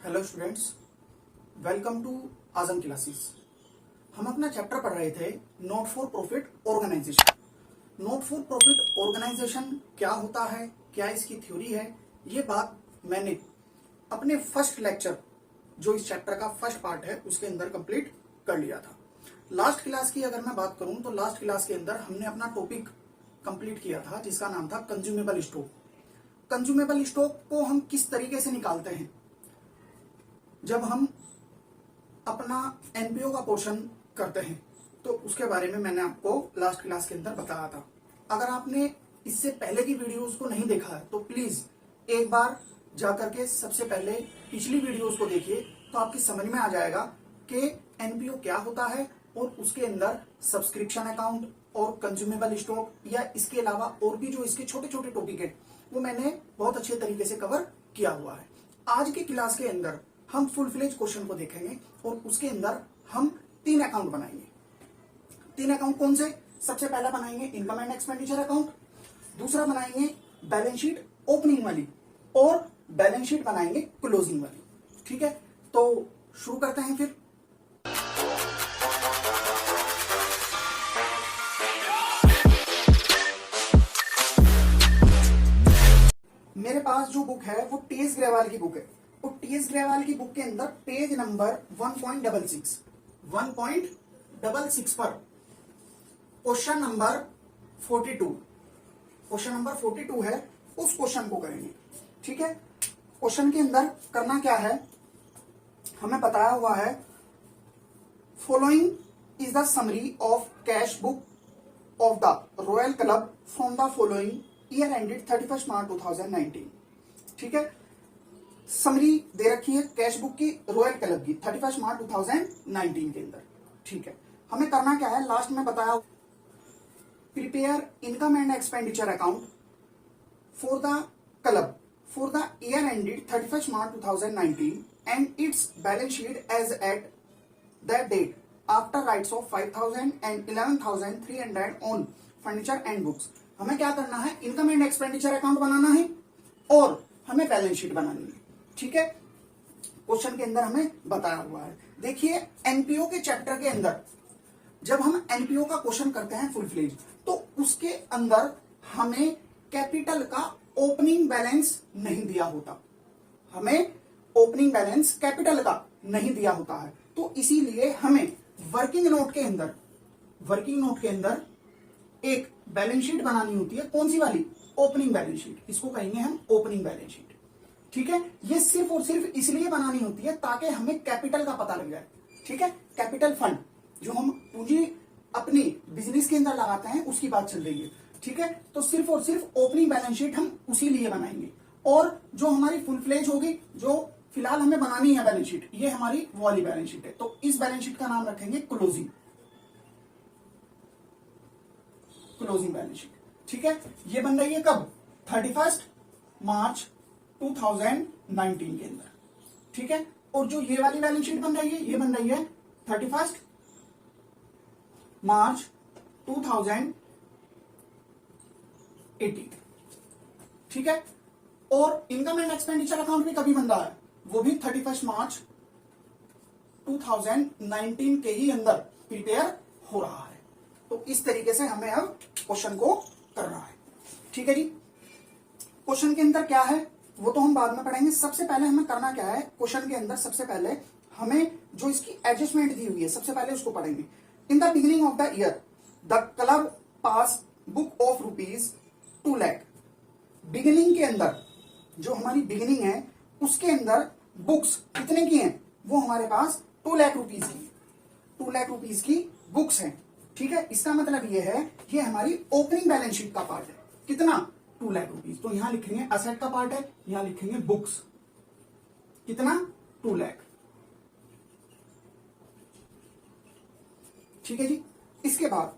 Hello students, welcome to Azam classes. हम अपना chapter पढ़ रहे थे not for profit organisation. Not for profit organisation क्या होता है, क्या इसकी थ्योरी है, ये बात मैंने अपने फर्स्ट लेक्चर जो इस चैप्टर का फर्स्ट पार्ट है उसके अंदर कंप्लीट कर लिया था। लास्ट क्लास की अगर मैं बात करूं तो लास्ट क्लास के अंदर हमने अपना टॉपिक कंप्लीट किया था जिसका नाम था कंज्यूमेबल स्टॉक। कंज्यूमेबल स्टॉक को हम किस तरीके से निकालते हैं, जब हम अपना एनपीओ का पोर्शन करते हैं, तो उसके बारे में मैंने आपको लास्ट क्लास के अंदर बताया था। अगर आपने इससे पहले की वीडियोस को नहीं देखा है तो प्लीज एक बार जाकर के सबसे पहले पिछली वीडियोस को देखिए, तो आपकी समझ में आ जाएगा कि एनपीओ क्या होता है और उसके अंदर सब्सक्रिप्शन अकाउंट और कंज्यूमेबल स्टॉक या इसके अलावा और भी जो इसके छोटे छोटे टॉपिक है वो मैंने बहुत अच्छे तरीके से कवर किया हुआ है। आज की क्लास के अंदर हम फुल फ्लेज क्वेश्चन को देखेंगे और उसके अंदर हम 3 अकाउंट बनाएंगे। 3 अकाउंट कौन से? सबसे पहला बनाएंगे इनकम एंड एक्सपेंडिचर अकाउंट, दूसरा बनाएंगे बैलेंस शीट ओपनिंग वाली और बैलेंस शीट बनाएंगे क्लोजिंग वाली। ठीक है, तो शुरू करते हैं फिर। मेरे पास जो बुक है वो टीएस ग्रेवाल की बुक है, तो टीएस ग्रेवाल की बुक के अंदर पेज नंबर 1.66 पर क्वेश्चन नंबर 42 है, उस क्वेश्चन को करेंगे। ठीक है, क्वेश्चन के अंदर करना क्या है, हमें बताया हुआ है following is the summary of cash book of the royal club from the following year ended 31 March 2019। ठीक है, समरी दे रखी है कैश बुक की रॉयल क्लब की 31 मार्च 2019 के अंदर। ठीक है, हमें करना क्या है, लास्ट में बताया prepare income and expenditure account for the club for the year ended 31 March 2019 and its balance sheet as at that date after writes off 5,000 and 11,300 on furniture and books. हमें क्या करना है, इनकम एंड एक्सपेंडिचर अकाउंट बनाना है और हमें balance sheet बनानी है। ठीक है, क्वेश्चन के अंदर हमें बताया हुआ है। देखिए, एनपीओ के चैप्टर के अंदर जब हम एनपीओ का क्वेश्चन करते हैं फुल फ्लेज, तो उसके अंदर हमें कैपिटल का ओपनिंग बैलेंस नहीं दिया होता, हमें ओपनिंग बैलेंस कैपिटल का नहीं दिया होता है। तो इसीलिए हमें वर्किंग नोट के अंदर एक बैलेंस शीट बनानी होती है। कौन सी वाली? ओपनिंग बैलेंस शीट, इसको कहेंगे हम ओपनिंग बैलेंस शीट। ठीक है, ये सिर्फ और सिर्फ इसलिए बनानी होती है ताकि हमें कैपिटल का पता लग जाए। ठीक है, कैपिटल फंड जो हम पूंजी अपनी बिजनेस के अंदर लगाते हैं उसकी बात चल रही है। ठीक है, तो सिर्फ और सिर्फ ओपनिंग बैलेंस शीट हम उसी लिए बनाएंगे, और जो हमारी फुल फ्लेज होगी, जो फिलहाल हमें बनानी है बैलेंस शीट, ये हमारी वो वाली बैलेंस शीट है। तो इस बैलेंस शीट का नाम रखेंगे क्लोजिंग बैलेंस शीट। ठीक है, ये बन रही है कब? 31 मार्च 2019 के अंदर। ठीक है, और जो ये वाली बैलेंस शीट बन रही है, ये बन रही है 31 मार्च 2018। ठीक है, और इनकम एंड एक्सपेंडिचर अकाउंट भी कभी बन रहा है, वो भी 31 मार्च 2019 के ही अंदर प्रिपेयर हो रहा है। तो इस तरीके से हमें अब क्वेश्चन को करना है। ठीक है जी, क्वेश्चन के अंदर क्या है वो तो हम बाद में पढ़ेंगे। सबसे पहले हमें करना क्या है, क्वेश्चन के अंदर सबसे पहले हमें जो इसकी एडजस्टमेंट दी हुई है सबसे पहले उसको पढ़ेंगे। In the beginning of the year the club pass book of ₹2 lakh. Beginning के अंदर जो हमारी बिगिनिंग है उसके अंदर बुक्स कितने की हैं, वो हमारे पास 2 लाख रुपीज की, 2 लाख रुपीज की बुक्स हैं। ठीक है, इसका मतलब ये है ये हमारी ओपनिंग बैलेंस शीट का पार्ट है। कितना? 2 लाख रुपीज। तो यहां लिखेंगे असेट का पार्ट है, यहां लिखेंगे बुक्स। कितना? 2 लाख। ठीक है जी, इसके बाद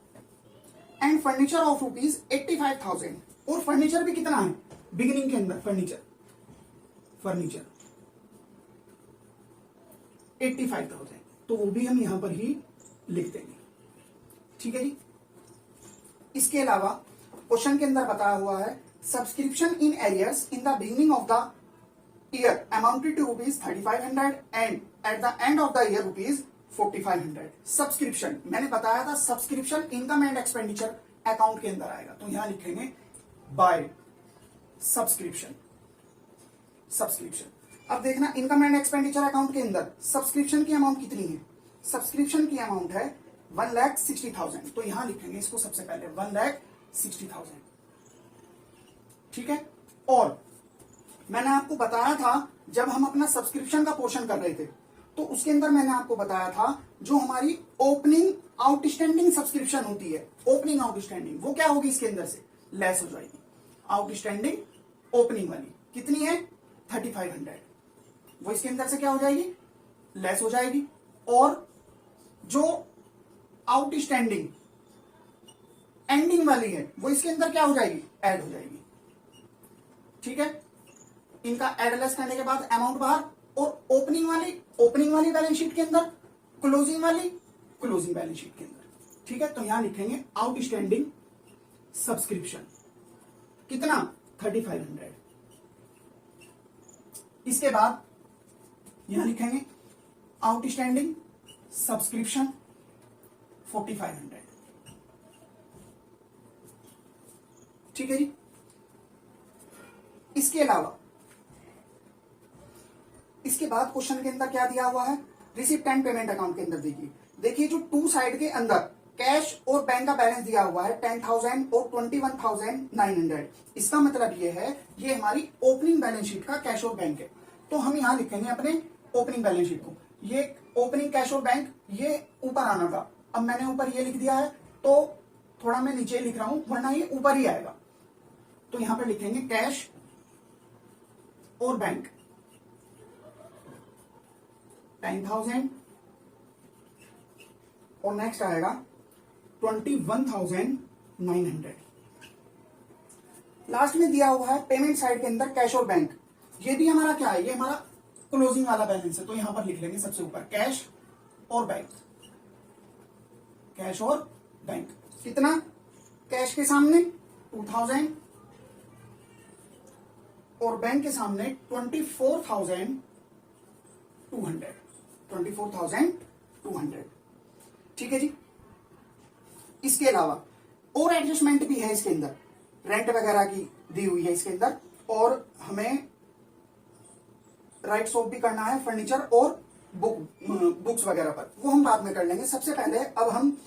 एंड फर्नीचर ऑफ ₹85,000, और फर्नीचर भी कितना है बिगिनिंग के अंदर, फर्नीचर 85,000, तो वो भी हम यहां पर ही लिख देंगे। ठीक है जी, इसके अलावा क्वेश्चन के अंदर बताया हुआ है subscription in arrears in the beginning of the year amounted to rupees 3500 and at the end of the year rupees 4500. Subscription मैंने बताया था, subscription income and expenditure account के अंदर आएगा, तो यहां लिखेंगे बाय सब्सक्रिप्शन। सब्सक्रिप्शन अब देखना इनकम एंड एक्सपेंडिचर अकाउंट के अंदर सब्सक्रिप्शन की अमाउंट कितनी है। सब्सक्रिप्शन की अमाउंट है 1,60,000, तो यहां लिखेंगे इसको सबसे पहले 1,60,000, ठीक है। और मैंने आपको बताया था जब हम अपना सब्सक्रिप्शन का पोर्शन कर रहे थे तो उसके अंदर मैंने आपको बताया था जो हमारी ओपनिंग आउटस्टैंडिंग सब्सक्रिप्शन होती है, ओपनिंग आउटस्टैंडिंग, वो क्या होगी इसके अंदर से लेस हो जाएगी। आउटस्टैंडिंग ओपनिंग वाली कितनी है 3500, वो इसके अंदर से क्या हो जाएगी लेस हो जाएगी। और जो आउटस्टैंडिंग एंडिंग वाली है वो इसके अंदर क्या हो जाएगी ऐड हो जाएगी, ठीक है। इनका एड लेस करने के बाद अमाउंट बाहर, और ओपनिंग वाली बैलेंस शीट के अंदर, क्लोजिंग वाली क्लोजिंग बैलेंस शीट के अंदर, ठीक है। तो यहां लिखेंगे आउटस्टैंडिंग सब्सक्रिप्शन कितना 3500। इसके बाद यहां लिखेंगे आउटस्टैंडिंग सब्सक्रिप्शन 4500, ठीक है जी। इसके अलावा इसके बाद क्वेश्चन के अंदर क्या दिया हुआ है, रिसिप्ट एंड पेमेंट अकाउंट के अंदर देखिए जो टू साइड के अंदर कैश और बैंक का बैलेंस दिया हुआ है 10,000 और 21,900। इसका मतलब ये है ये हमारी ओपनिंग बैलेंस शीट का कैश और बैंक है, तो हम यहां लिखेंगे अपने ओपनिंग बैलेंस शीट को, ये ओपनिंग कैश और बैंक ये ऊपर आना था, अब मैंने ऊपर ये लिख दिया है तो थोड़ा मैं नीचे लिख रहा हूं वरना ये ऊपर ही आएगा। तो यहां पर लिखेंगे कैश और बैंक 10,000 और नेक्स्ट आएगा 21,900। लास्ट में दिया हुआ है पेमेंट साइड के अंदर कैश और बैंक, ये भी हमारा क्या है, ये हमारा क्लोजिंग वाला बैलेंस है, तो यहां पर लिख लेंगे सबसे ऊपर कैश और बैंक। कैश और बैंक कितना, कैश के सामने 2,000 और बैंक के सामने 24,200, ठीक है जी। इसके अलावा और एडजस्टमेंट भी है इसके अंदर, रेंट वगैरह की दी हुई है इसके अंदर, और हमें राइट ऑफ भी करना है फर्नीचर और बुक्स वगैरह पर, वो हम बाद में कर लेंगे। सबसे पहले अब हम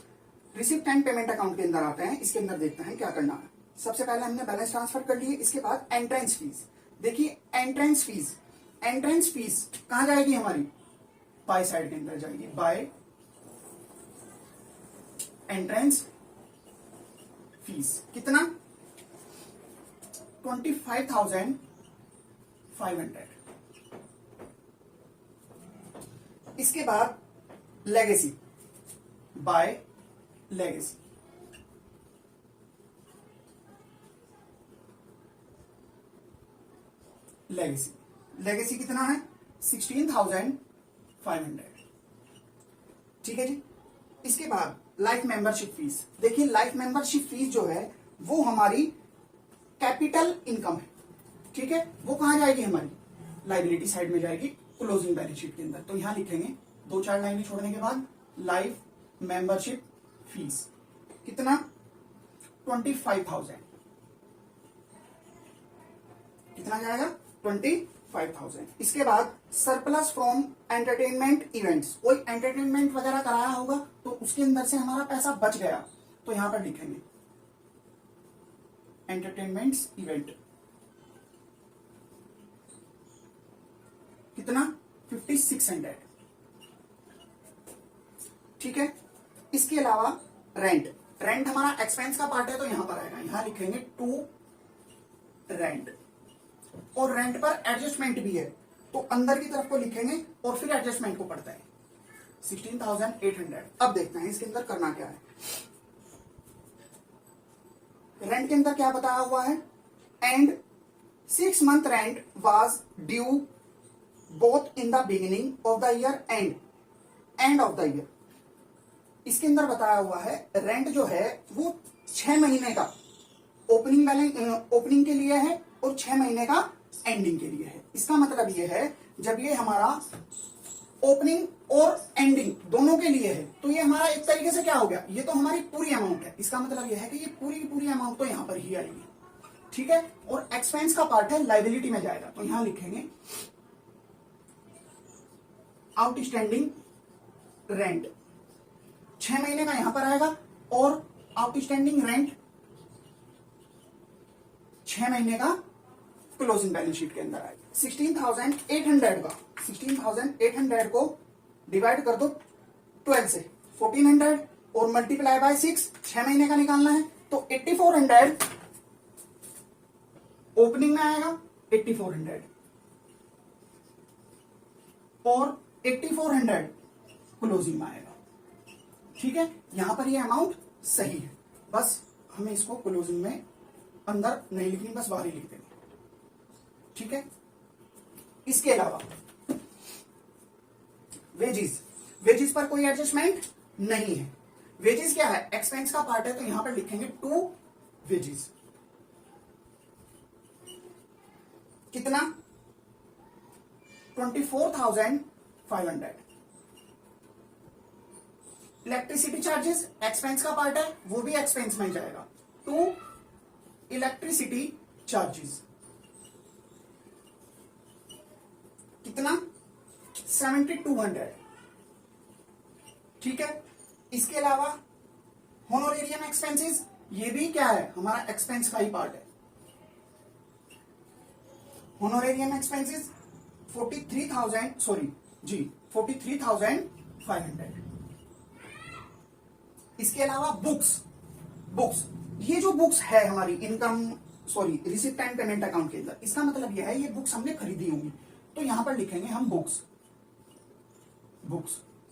रिसिप्ट एंड पेमेंट अकाउंट के अंदर आते हैं, इसके अंदर देखते हैं क्या करना है। सबसे पहले हमने बैलेंस ट्रांसफर कर लिए, इसके बाद एंट्रेंस फीस। देखिए एंट्रेंस फीस कहां जाएगी हमारी, बाय साइड के अंदर जाएगी, बाय एंट्रेंस फीस कितना 25,500। इसके बाद लेगेसी, बाय लेगेसी लेगेसी कितना है 16,500, ठीक है जी। इसके बाद लाइफ मेंबरशिप फीस। देखिए लाइफ मेंबरशिप फीस जो है वो हमारी कैपिटल इनकम है, ठीक है। वो कहां जाएगी हमारी लाइबिलिटी साइड में जाएगी, क्लोजिंग बैलेंस शीट के अंदर। तो यहां लिखेंगे 2-4 लाइनें छोड़ने के बाद लाइफ मेंबरशिप फीस कितना 25,000, कितना जाएगा 25,000। इसके बाद सरप्लस फ्रॉम एंटरटेनमेंट इवेंट्स, कोई एंटरटेनमेंट वगैरह कराया होगा तो उसके अंदर से हमारा पैसा बच गया, तो यहां पर लिखेंगे एंटरटेनमेंट्स इवेंट कितना 5,600, ठीक है। इसके अलावा रेंट हमारा एक्सपेंस का पार्ट है तो यहां पर आएगा, यहां लिखेंगे टू रेंट, और रेंट पर एडजस्टमेंट भी है तो अंदर की तरफ को लिखेंगे और फिर एडजस्टमेंट को पढ़ते हैं 16,800। अब देखते हैं इसके अंदर करना क्या है। रेंट के अंदर क्या बताया हुआ है, and 6 month rent was due both in the beginning of the year and end of the year. इसके अंदर बताया हुआ है रेंट जो है वो 6 महीने का ओपनिंग के लिए है और 6 महीने का एंडिंग के लिए है। इसका मतलब ये है जब ये हमारा ओपनिंग और एंडिंग दोनों के लिए है तो ये हमारा एक तरीके से क्या हो गया, ये तो हमारी पूरी अमाउंट है। इसका मतलब ये है कि ये पूरी की पूरी अमाउंट तो यहां पर ही आएगी, ठीक है। और एक्सपेंस का पार्ट है लाइबिलिटी में जाएगा, तो यहां लिखेंगे आउटस्टैंडिंग रेंट 6 महीने का यहां पर आएगा और आउटस्टैंडिंग रेंट 6 महीने का क्लोजिंग बैलेंस शीट के अंदर आएगा। 16,800 का 16,800 को डिवाइड कर दो 12 से 1400 और मल्टीप्लाई बाय 6 महीने का निकालना है तो 8400 ओपनिंग में आएगा 8400 और 8400 क्लोजिंग में आएगा, ठीक है। यहां पर ये अमाउंट सही है, बस हमें इसको क्लोजिंग में अंदर नहीं लिखनी, बस बाहर ही लिख देंगे, ठीक है। इसके अलावा वेजेस पर कोई एडजस्टमेंट नहीं है। वेजेस क्या है, एक्सपेंस का पार्ट है, तो यहां पर लिखेंगे टू वेजेस। कितना 24,500। इलेक्ट्रिसिटी चार्जेस एक्सपेंस का पार्ट है, वो भी एक्सपेंस में जाएगा, टू इलेक्ट्रिसिटी चार्जेस। कितना 7,200, ठीक है। इसके अलावा होनोरेरियम एक्सपेंसेस, ये भी क्या है, हमारा एक्सपेंस का ही पार्ट है। होनोरेरियम एक्सपेंसेस 43,500। इसके अलावा बुक्स, ये जो बुक्स है हमारी रिसिप्ट एंड पेमेंट अकाउंट के अंदर, इसका मतलब यह है ये बुक्स हमने खरीदी होंगी, तो यहां पर लिखेंगे हम बुक्स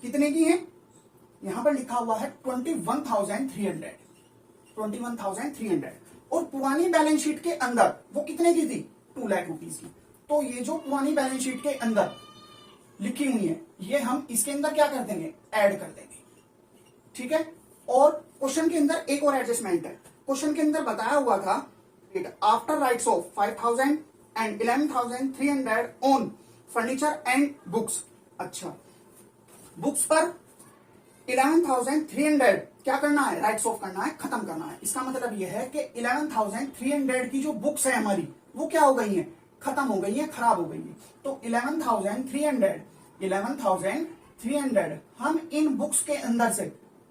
कितने की है, यहां पर लिखा हुआ है 21,300 और पुरानी बैलेंस शीट के अंदर वो कितने की थी, 2 लाख रुपीस की। तो ये जो पुरानी बैलेंस शीट के अंदर लिखी हुई है ये हम इसके अंदर क्या कर देंगे, ऐड कर देंगे, ठीक है। और क्वेश्चन के अंदर एक और एडजस्टमेंट है। क्वेश्चन के अंदर बताया हुआ था after writes off 5,000 and 11,300 on furniture and books. अच्छा, बुक्स पर 11,300 क्या करना है, राइट्स ऑफ करना है, खत्म करना है। इसका मतलब यह है कि 11,300 की जो बुक्स है हमारी वो क्या हो गई है, खत्म हो गई है, खराब हो गई है। तो 11,300 हम इन बुक्स के अंदर से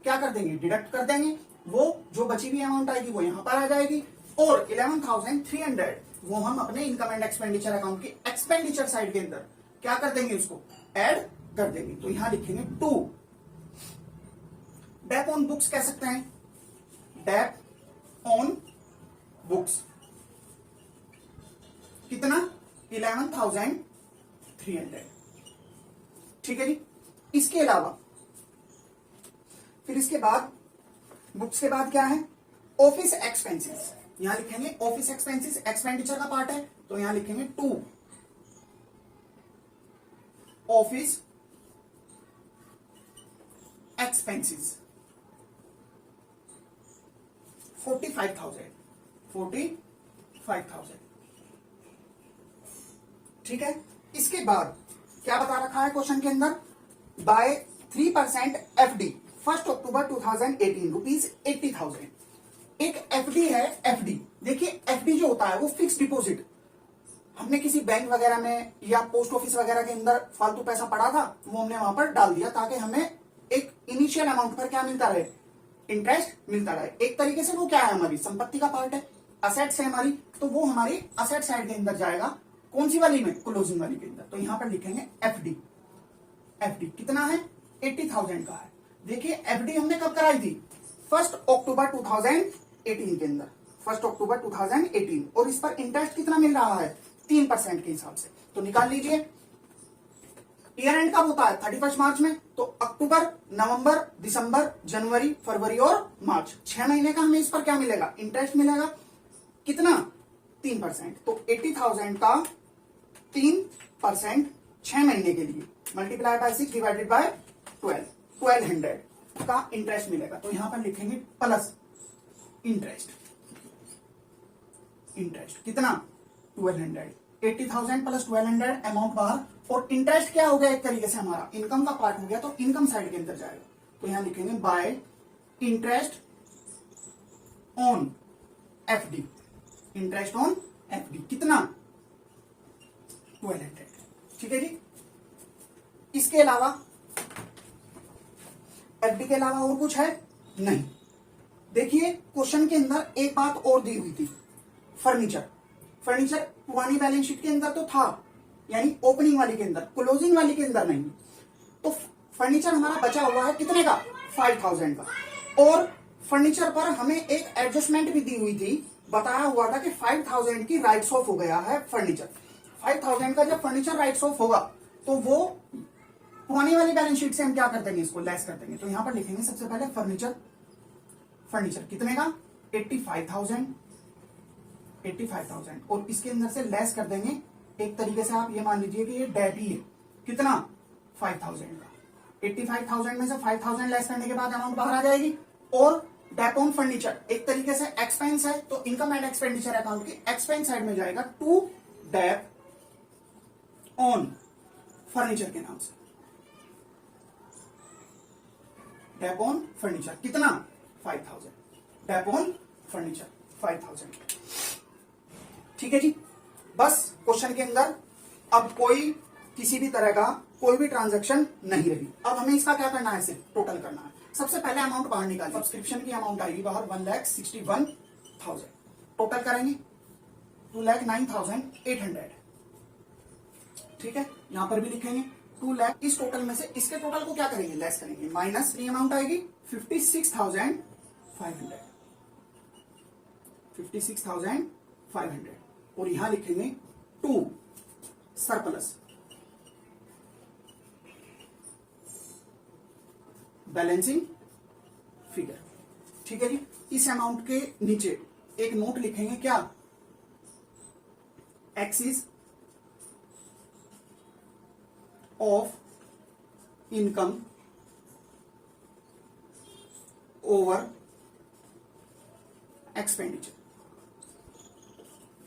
क्या कर देंगे, डिडक्ट कर देंगे। वो जो बची हुई अमाउंट आएगी वो यहां पर आ जाएगी और 11,300 वो हम अपने इनकम एंड एक्सपेंडिचर अकाउंट की एक्सपेंडिचर साइड के अंदर क्या कर देंगे, उसको ऐड कर देंगे। तो यहां लिखेंगे 2 डेप ऑन बुक्स कह सकते हैं, डेप ऑन बुक्स कितना 11,300, ठीक है जी। इसके अलावा फिर इसके बाद बुक्स के बाद क्या है, ऑफिस एक्सपेंसेस। यहां लिखेंगे ऑफिस एक्सपेंसेस, एक्सपेंडिचर का पार्ट है, तो यहां लिखेंगे 2 ऑफिस एक्सपेंसेस 45,000, ठीक है। इसके बाद क्या बता रखा है क्वेश्चन के अंदर, बाय 3% FD 1 अक्टूबर 2018 रुपीज 80,000। एक FD है, FD देखिए, FD जो होता है वो फिक्स डिपॉजिट, हमने किसी बैंक वगैरह में या पोस्ट ऑफिस वगैरह के अंदर फालतू पैसा पड़ा था वो हमने वहां पर डाल दिया ताकि हमें एक इनिशियल अमाउंट पर क्या मिलता रहे, इंटरेस्ट मिलता रहे। एक तरीके से वो क्या है, हमारी संपत्ति का पार्ट है, असेट्स है हमारी, तो वो हमारी असेट साइड के अंदर जाएगा। कौन सी वाली में, क्लोजिंग वाली के अंदर। तो यहां पर लिखेंगे FD कितना है, 80,000 का है। देखिए FD हमने कब कराई थी, 1 अक्टूबर 2018 के अंदर, 1 अक्टूबर 2018, और इस पर इंटरेस्ट कितना मिल रहा है, 3% के हिसाब से। तो निकाल लीजिए, ईयर एंड कब होता है, 31 मार्च में, तो अक्टूबर, नवंबर, दिसंबर, जनवरी, फरवरी और मार्च, 6 महीने का हमें इस पर क्या मिलेगा, इंटरेस्ट मिलेगा। कितना, 3%। तो 80,000 का 3% 6 महीने के लिए मल्टीप्लाई बाय 6 डिवाइडेड बाय 1200 का इंटरेस्ट मिलेगा। तो यहां पर लिखेंगे प्लस इंटरेस्ट कितना, 1200, 80,000 प्लस 1200 अमाउंट बाहर, और इंटरेस्ट क्या हो गया, एक तरीके से हमारा इनकम का पार्ट हो गया, तो इनकम साइड के अंदर जाएगा। तो यहां लिखेंगे bye interest on FD, interest on FD कितना 1200। ठीक है जी। इसके अलावा एफडी के अलावा और कुछ है नहीं। देखिए क्वेश्चन के अंदर एक बात और दी हुई थी, फर्नीचर। फर्नीचर पुरानी बैलेंस शीट के अंदर तो था, यानी ओपनिंग वाली के अंदर, क्लोजिंग वाली के अंदर नहीं। तो फर्नीचर हमारा बचा हुआ है कितने का, 5,000 का। और फर्नीचर पर हमें एक एडजस्टमेंट भी दी हुई थी, बताया हुआ था कि 5,000 की राइट्स ऑफ हो गया है फर्नीचर। 5,000 का जब फर्नीचर राइट्स ऑफ होगा तो वो पुरानी वाली बैलेंस शीट से हम क्या कर देंगे, इसको लेस कर देंगे। तो यहां पर लिखेंगे सबसे पहले फर्नीचर, फर्नीचर कितने का 85,000, 85,000, और इसके अंदर से लेस कर देंगे, एक तरीके से आप ये मान लीजिए कि ये डेट ही है कितना 5,000 का। 85,000 में से 5,000 लेस करने के बाद अमाउंट बाहर आ जाएगी। और डेट ऑन फर्नीचर एक तरीके से एक्सपेंस है, तो इनकम एंड एक्सपेंडिचर अकाउंट की एक्सपेंस साइड में जाएगा टू डेट ऑन फर्नीचर के नाम से, डेट ऑन फर्नीचर कितना 5,000, डेट ऑन फर्नीचर 5,000। ठीक है जी। बस क्वेश्चन के अंदर अब कोई किसी भी तरह का कोई भी ट्रांजैक्शन नहीं रही। अब हमें इसका क्या करना है, सिर्फ टोटल करना है। सबसे पहले अमाउंट बाहर निकालिए, सब्सक्रिप्शन की अमाउंट आएगी बाहर 1,61,000, टोटल करेंगे 2,09,800। ठीक है, यहां पर भी लिखेंगे 2 लाख। इस टोटल में से इसके टोटल को क्या करेंगे, लेस करेंगे, माइनस ये अमाउंट आएगी 56,500, 56,500, और यहां लिखेंगे 2 सरप्लस बैलेंसिंग फिगर। ठीक है जी। इस अमाउंट के नीचे एक नोट लिखेंगे, क्या, axis of income over expenditure,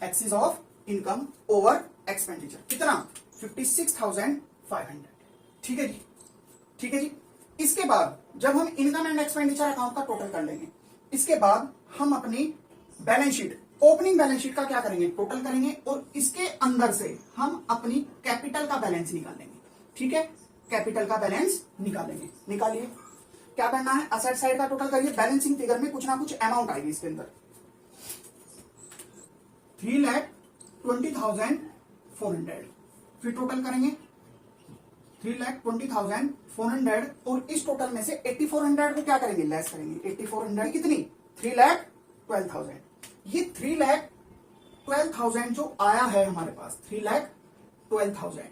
axis of income over expenditure कितना 56,500। ठीक है जी। ठीक है जी। इसके बाद जब हम इनकम एंड एक्सपेंडिचर अकाउंट का टोटल कर लेंगे, इसके बाद हम अपनी balance sheet, opening balance sheet का क्या करेंगे, टोटल करेंगे, और इसके अंदर से हम अपनी कैपिटल का बैलेंस निकालेंगे। ठीक है, कैपिटल का बैलेंस निकालेंगे। निकालिए, क्या करना है, असेट साइड का टोटल करिए। बैलेंसिंग फिगर में कुछ ना कुछ अमाउंट आएगी इसके अंदर, 3,20,400, फिर टोटल करेंगे 3,20,400, और इस टोटल में से 8,400 को क्या करेंगे, लेस करेंगे। 8,400 कितनी, 3,12,000। ये 3,12,000 जो आया है हमारे पास, 3,12,000,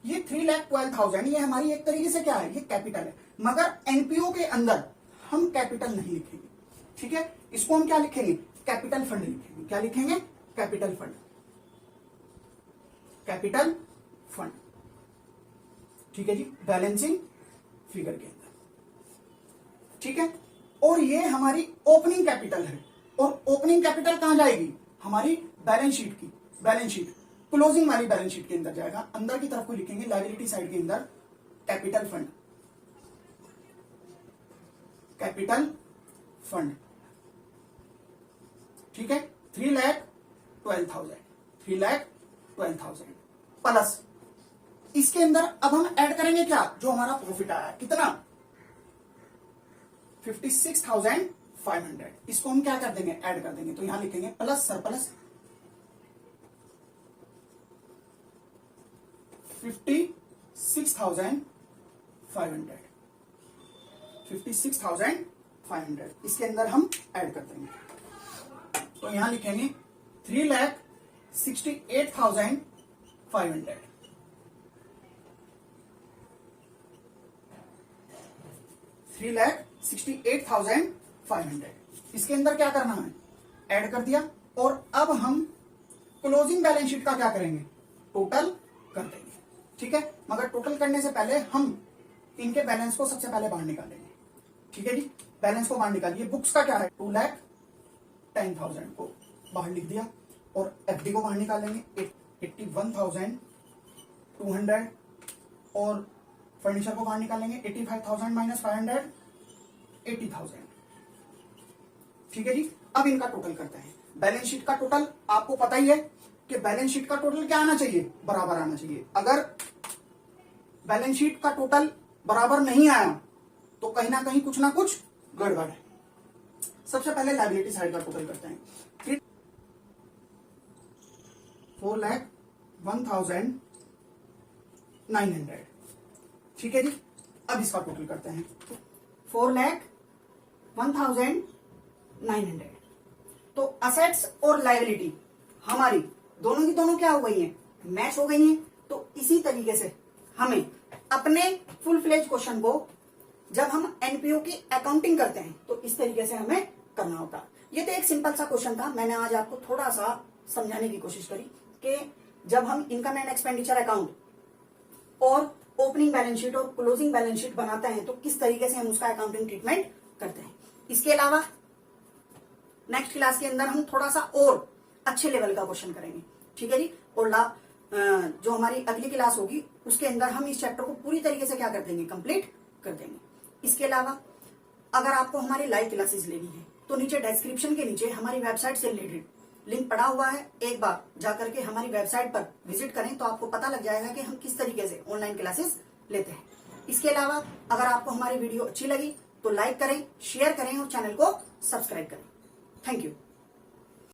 ये 3,12,000 ये हमारी एक तरीके से क्या है, ये कैपिटल है। मगर एनपीओ के अंदर हम कैपिटल नहीं लिखेंगे। ठीक है, इसको हम क्या लिखेंगे, कैपिटल फंड लिखेंगे। क्या लिखेंगे, कैपिटल फंड, कैपिटल फंड। ठीक है जी, बैलेंसिंग फिगर के अंदर। ठीक है, और ये हमारी ओपनिंग कैपिटल है, और ओपनिंग कैपिटल कहां जाएगी, हमारी बैलेंस शीट की, बैलेंस शीट क्लोजिंग वाली बैलेंस शीट के अंदर जाएगा। अंदर की तरफ को लिखेंगे लायबिलिटी साइड के अंदर कैपिटल फंड, कैपिटल फंड। ठीक है, 3,12,000, 3,12,000 प्लस इसके अंदर अब हम ऐड करेंगे क्या, जो हमारा प्रॉफिट आया कितना 56,500, इसको हम क्या कर देंगे, ऐड कर देंगे। तो यहां लिखेंगे प्लस सरप्लस 56,500, 56,500 इसके अंदर हम ऐड कर देंगे। तो यहां लिखेंगे 3,68,500, 3,68,500 इसके अंदर क्या करना है, ऐड कर दिया। और अब हम क्लोजिंग बैलेंस शीट का क्या करेंगे, टोटल कर देंगे। ठीक है, मगर टोटल करने से पहले हम इनके बैलेंस को सबसे पहले बाहर निकालेंगे। ठीक है जी, बैलेंस को बाहर निकालिए। बुक्स का क्या है, 2,10,000 को बाहर लिख दिया। और एफडी को बाहर निकालेंगे 81,200 और फर्नीचर को बाहर निकालेंगे 85,000 माइनस 500 80,000। ठीक है जी। अब इनका टोटल करते हैं। बैलेंस शीट का टोटल आपको पता ही है कि बैलेंस शीट का टोटल क्या आना चाहिए, बराबर आना चाहिए। अगर बैलेंस शीट का टोटल बराबर नहीं आया तो कहीं ना कहीं कुछ ना कुछ गड़बड़ है। सबसे पहले लायबिलिटी साइड का टोटल करते हैं। 4,01,900। ठीक है जी। अब इसका टोटल करते हैं। 4,01,900। तो असेट्स और लायबिलिटी हमारी दोनों की दोनों क्या हो गई हैं, मैच हो गई हैं। तो इसी तरीके से हमें अपने फुल फ्लेज क्वेश्चन को जब हम एनपीओ की अकाउंटिंग करते हैं तो इस तरीके से हमें करना होता है। ये तो एक सिंपल सा क्वेश्चन था, मैंने आज आपको थोड़ा सा समझाने की कोशिश करी कि जब हम इनकम एंड एक्सपेंडिचर अकाउंट और ओपनिंग बैलेंस शीट और क्लोजिंग बैलेंस शीट बनाते हैं तो किस तरीके से हम उसका अकाउंटिंग ट्रीटमेंट करते हैं। इसके अलावा नेक्स्ट क्लास के अंदर हम थोड़ा सा और अच्छे लेवल का क्वेश्चन करेंगे। ठीक है जी। और जो हमारी अगली क्लास होगी उसके अंदर हम इस चैप्टर को पूरी तरीके से क्या कर देंगे, कंप्लीट कर देंगे। इसके अलावा अगर आपको हमारी लाइव क्लासेस लेनी है तो नीचे डिस्क्रिप्शन के नीचे हमारी वेबसाइट से रिलेटेड लिंक पड़ा हुआ है, एक बार जाकर के हमारी वेबसाइट पर विजिट करें तो आपको पता लग जाएगा कि हम किस तरीके से ऑनलाइन क्लासेस लेते हैं। इसके अलावा अगर आपको हमारी वीडियो अच्छी लगी तो लाइक करें, शेयर करें और चैनल को सब्सक्राइब करें। Thank you.